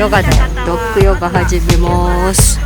ヨガでドッグヨガ始めます。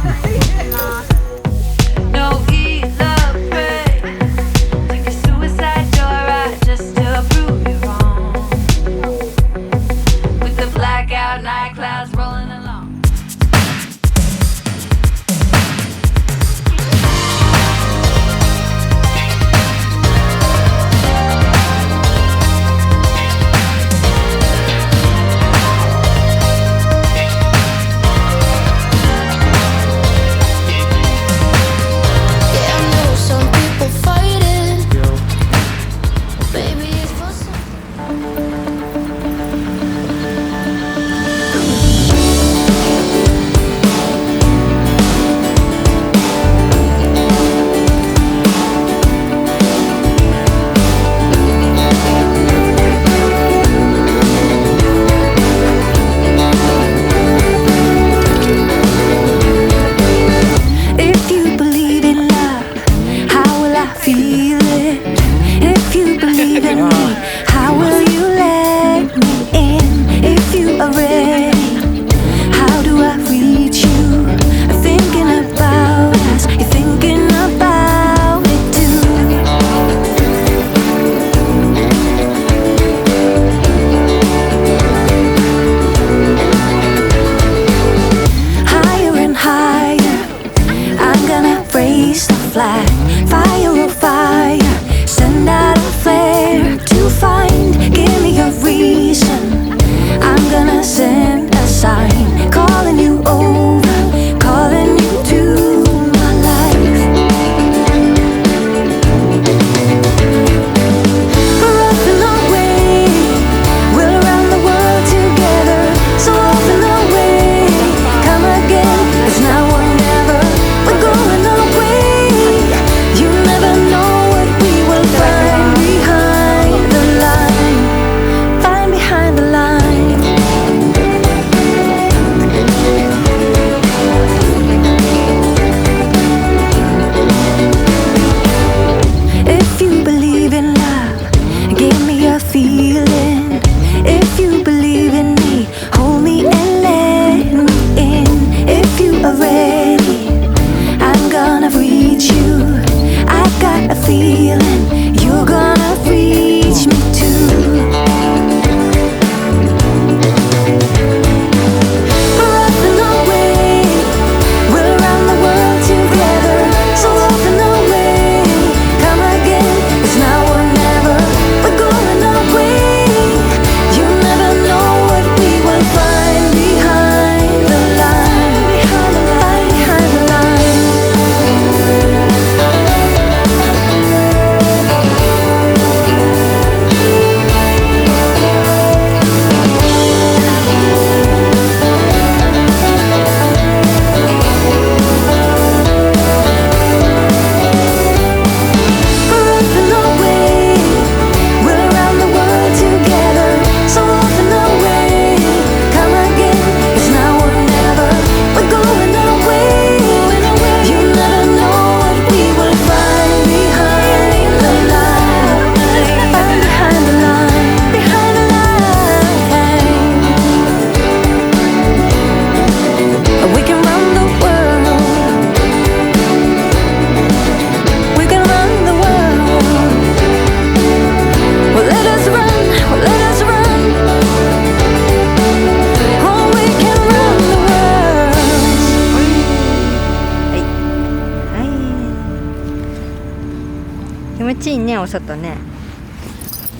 気持ちいいね、お外ね。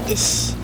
よし。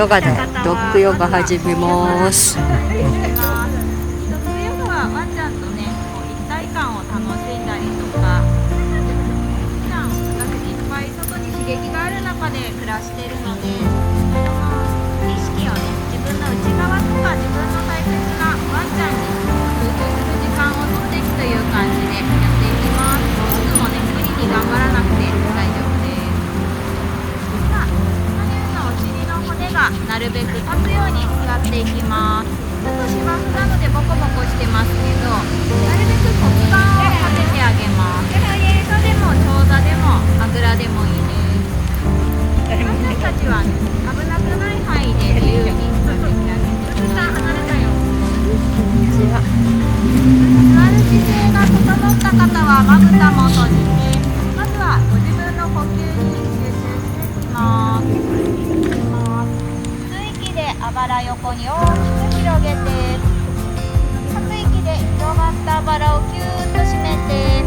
ヨガだよ。ドッグヨガ始めます。ドッグヨガはワンちゃんとね、一体感を楽しんだりとか、普段私いっぱい外に刺激がある中で暮らしているので、その意識をね、自分の内側とか自分の大切なワンちゃんに集中する時間を取っていくという感じでやっていきます。いつもね、無理に頑張らなくて大丈夫です。さあ、左右のお尻の骨がなるべく立つように座っていきます。ちょっと芝生なのでボコボコしてますけど、なるべく骨盤を立ててあげます。正座でも長座でもあぐらでもいいです。私たちは、ね、危なくない範囲で自由に座ってあげて。すずさん離れたよ。座る姿勢が整った方はまぶたも閉じて、まずはご自分の呼吸に集中していきます。吸う息であばら横に大きく広げて、吐く息で広がったあばらをキューッと締めて、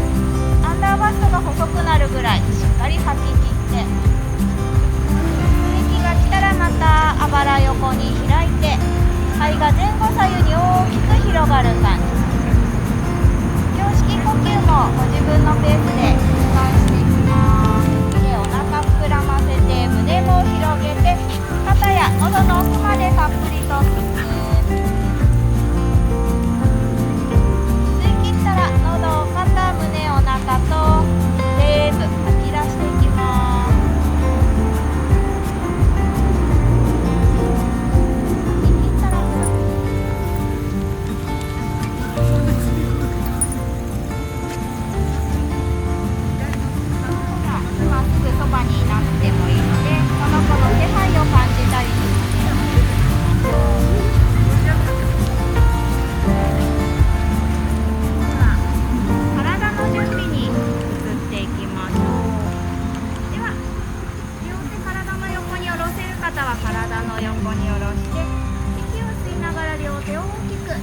アンダーバストが細くなるぐらいしっかり吐き切って、息が来たらまたあばら横に開いて、肺が前後左右に大きく広がる感じ。胸式呼吸もご自分のペースで繰り返していきます。で、お腹膨らませて胸も広げて、肩や喉の奥までたっぷりと吸って、吸い切ったら喉、肩、胸、お腹と全部吐き出していきます。そばにいなくてもいいので、その子の気配を感じたりして体の準備に移っていきましょう。では、両手体の横に下ろせる方は体の横に下ろして、息を吸いながら両手を大きく空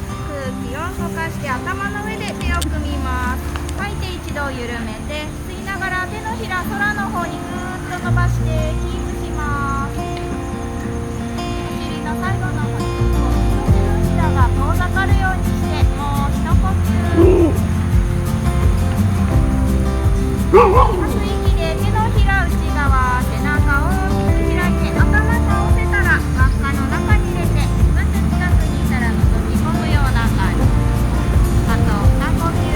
気を動かして頭の上で手を組みます。吐いて一度緩めて、吸いながら手のひら空の方にぐーっと伸ばしてキープします。お尻の最後の方に手のひらが遠ざかるようにして、もう一呼吸。吐く息で手のひら内側、背中を大きく開いて、頭倒せたら輪っかの中に入れて、ぐっと近くにいたら覗き込むような感じ。あと2呼吸。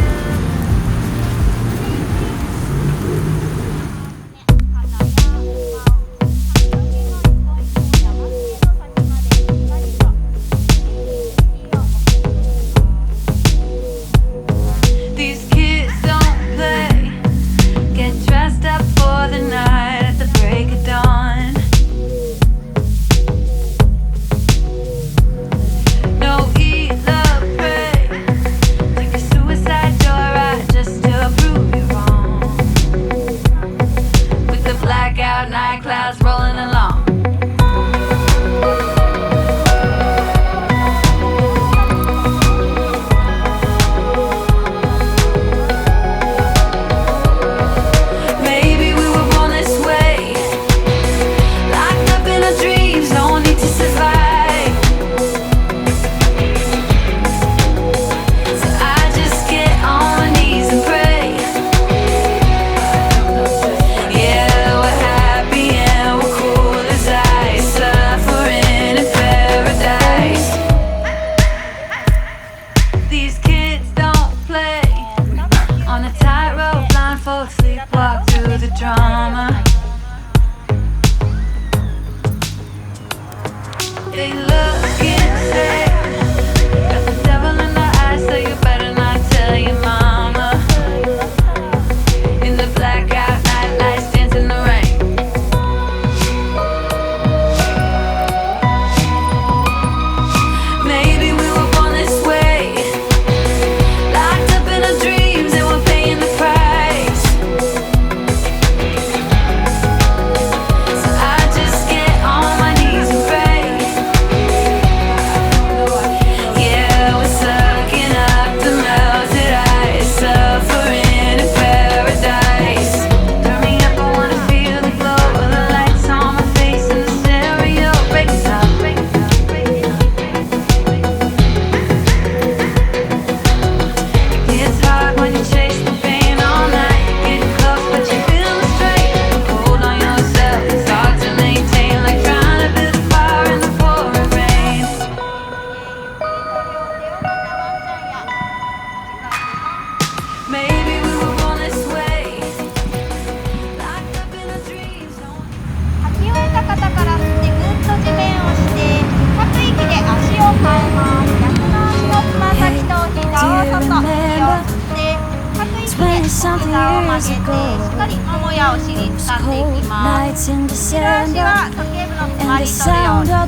膝を曲げてしっかりももやお尻使っていきます。後ろ足は時計部のつまり取るように前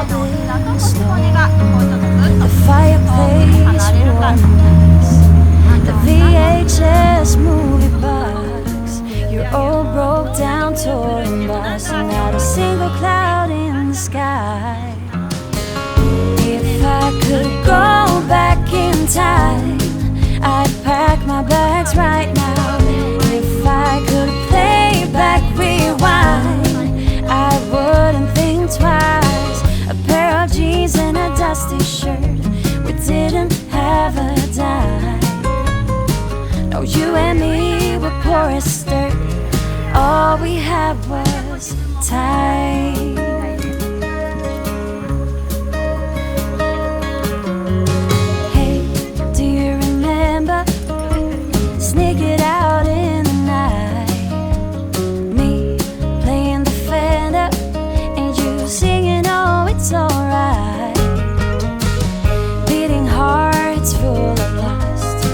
のお膝と腰骨がこうちょっとぐっと離れる感じ。The VHS movie box, your old broke down touring bus, and not a single cloud in the sky. If I could go back in time, I'd pack my bags right now. If I could play back, rewind, I wouldn't think twice. A pair of jeans and a dusty shirt, we didn't have a dime. No, you and me were poor as dirt. All we had was time. Hey, do you remember sneaking out in the night? Me playing the Fender and you singing, oh, it's alright. Beating hearts full of lust,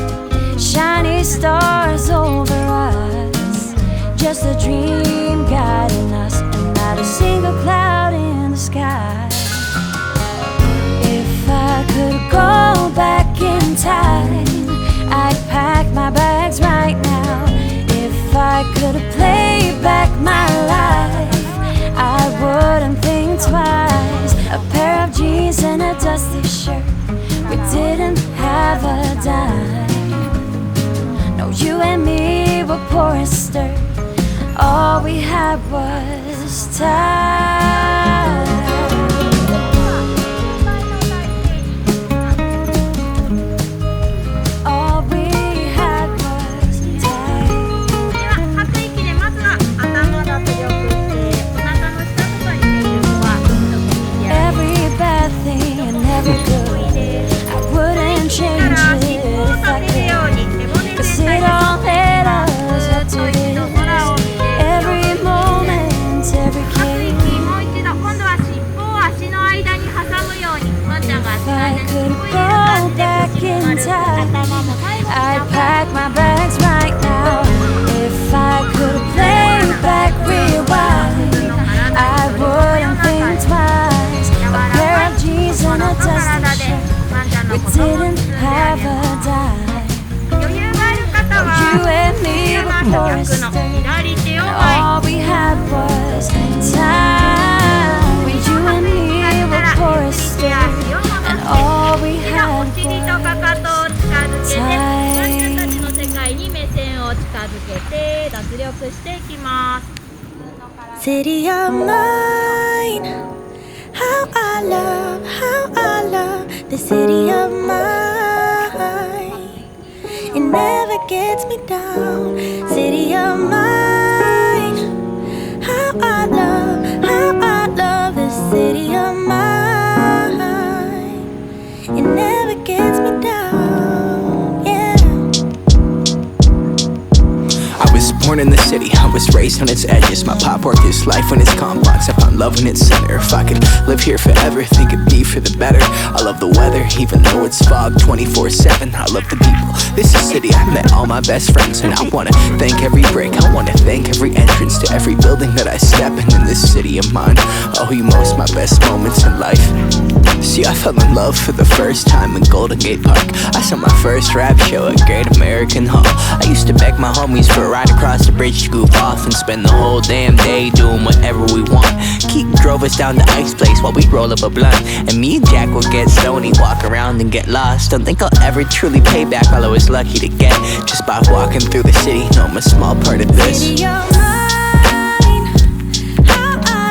shiny stars over us, just a dream guiding us, and not a single cloud in the sky. If I could go back in time, I'd pack my bags right now. If I could play back my life, I wouldn't think twice. A pair of jeans and a dusty shirt, we didn't have a dime. No, you and me were poor as dirt. All we had was time. All we had was time. では吐く息でまずは頭脱力してお腹の下とかにいるのはちょっと右手 Every bad thing and every good, I wouldn't change it if I could. 'Cause it all led us up to this. Every moment, every 吐く kiss. 息もう一度今度は尻尾を足の間に挟むようにワンちゃんが足の間に尻尾を入れる感じで腰に丸頭も最後に I'd pack my bags right now. If I could play back, rewind, I wouldn't think twice. A pair of jeans and a dusty shirt, we didn't have a dime. 余裕がある方は You and me 逆 were の poor as dirt. 左手を前 All we had was time. You and me were poor as 手 dirt. 足を And 戻 all we してお had 尻とかかとを近づけてワンちゃんたちの世界に目線を近づけて脱力していきます。 City of mine, how I love the city of mine. It never gets me down. City of mine, how I love the city of mine. It never gets me down, yeah. I was born in the city, I was raised on its edges. My pop worked his life when it's complex. I found love in its center. If I could live here forever, think it'd be for the better. I love the weather, even though it's fog 24/7. I love the people, this is city. I met all my best friends, and I wanna thank every break. I wanna thank every entrance to every building that I step in this city of mine. Oh, you most my best moments in life. See, I fell in love for the first time in Golden Gate Park. I saw my first rap show at Great American Hall. I used to beg my homies for a ride across the bridge to goof off and spend the whole damn day doing whatever we want. Keith drove us down to Ike's place while we'd roll up a blunt, and me and Jack would get stoned, walk around and get lost. Don't think I'll ever truly pay back all I was lucky to get just by walking through the city. No, I'm a small part of this. City of mine, how I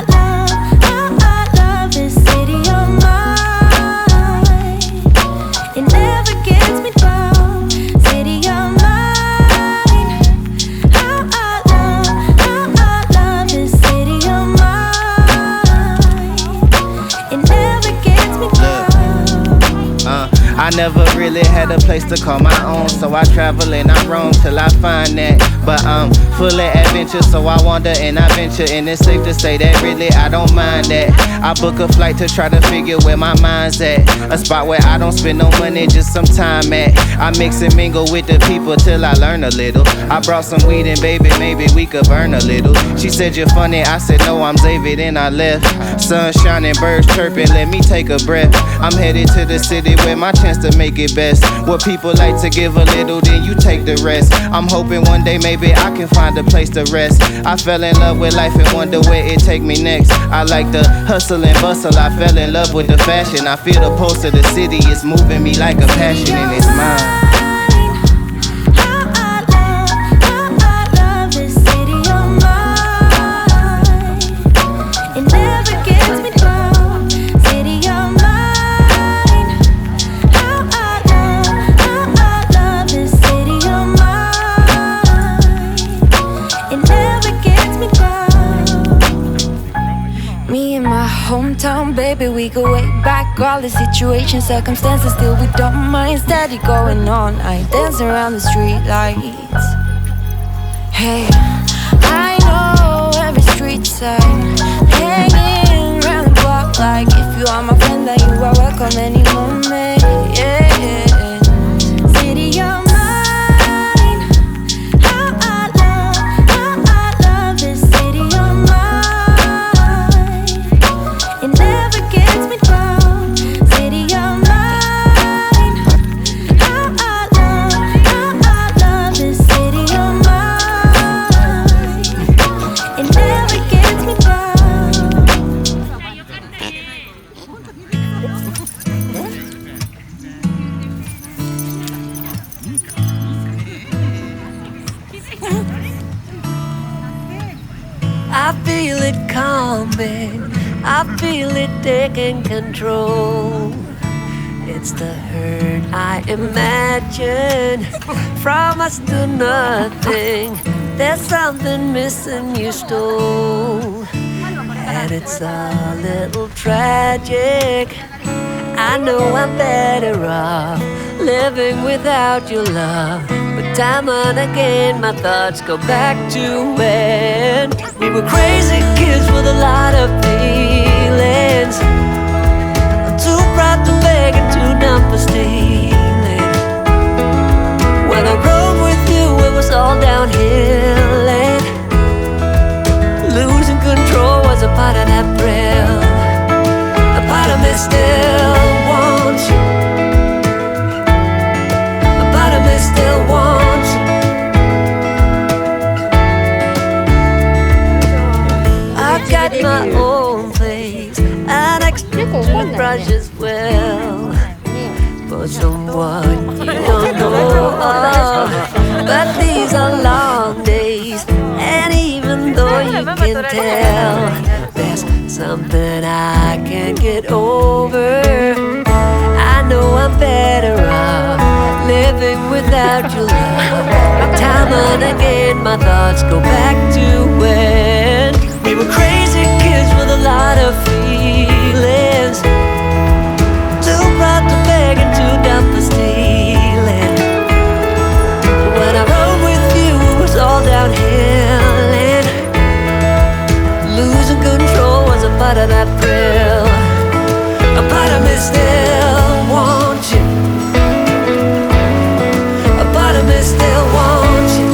love this city of mine. It never gets me down. City of mine, how I love this city of mine. It never gets me down. I never really had a place to call my own, so I travel and I roam till I find that. But I'm full of adventure, so I wander and I venture, and it's safe to say that really I don't mind that. I book a flight to try to figure where my mind's at, a spot where I don't spend no money, just some time at. I mix and mingle with the people till I learn a little. I brought some weed and baby, maybe we could burn a little. She said you're funny, I said no, I'm Xavier, then I left. Sun shining, birds chirping, let me take a breath. I'm headed to the city where my chance to make it best. Where people like to give a little, then you take the rest. I'm hoping one day maybe I can find a place to rest. I fell in love with life and wonder where it take me next. I like the hustle and bustle, I fell in love with the fashion. I feel the pulse of the city, it's moving me like a passion and it's mine. Hometown, baby, we go way back. All the situations, circumstances, still we don't mind. Steady going all night, dance around the street lights. Hey, I know every street sign, hanging around the block like if you are my friend, then you are welcome any moment. Yeah, city of mine. How I love this city of mine. It never gets me down, city of mine. How I love this city of mine. It never gets me down. I feel it coming, I feel it taking control. It's the hurt I imagine from us to nothing. There's something missing you stole, and it's a little tragic. I know I'm better off living without your love, but time and again my thoughts go back to when we were crazy kids with a lot of feelings. I'm too proud to beg and too numb for stealing. When I rode with you it was all downhill, and losing control was a part of that thrill. A part of me still wants you, a part of me still wants you. I've got my own place, an extra toothbrush as well, for someone you don't know of. But these are long days, and even though you can tell there's something I can't get over, I know I'm better off living without your love. But time and again my thoughts go back to when we were crazy kids with a lot of feelings. Too proud to beg and too dumb for stealing. When I rode with you it was all downhill, and losing control was a part of that thrill. A part of me still wants you, a part of me still wants you,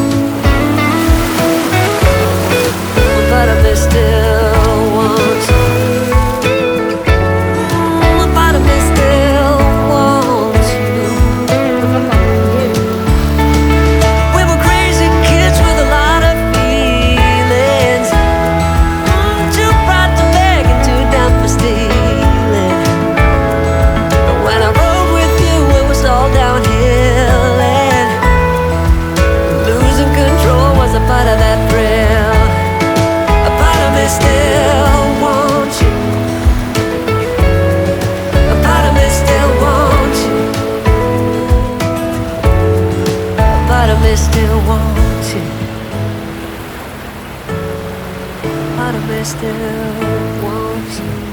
a part of me still wants you, a part of me still wants you. We were crazy kids with a lot of feelings, too proud to beg and too dumb for stealing. When I rode with you it was all downhill, and losing control was a part of that thrill. A part of me still wants you, a part of me still wants you, a part of me still wants you, a part of me still wants you.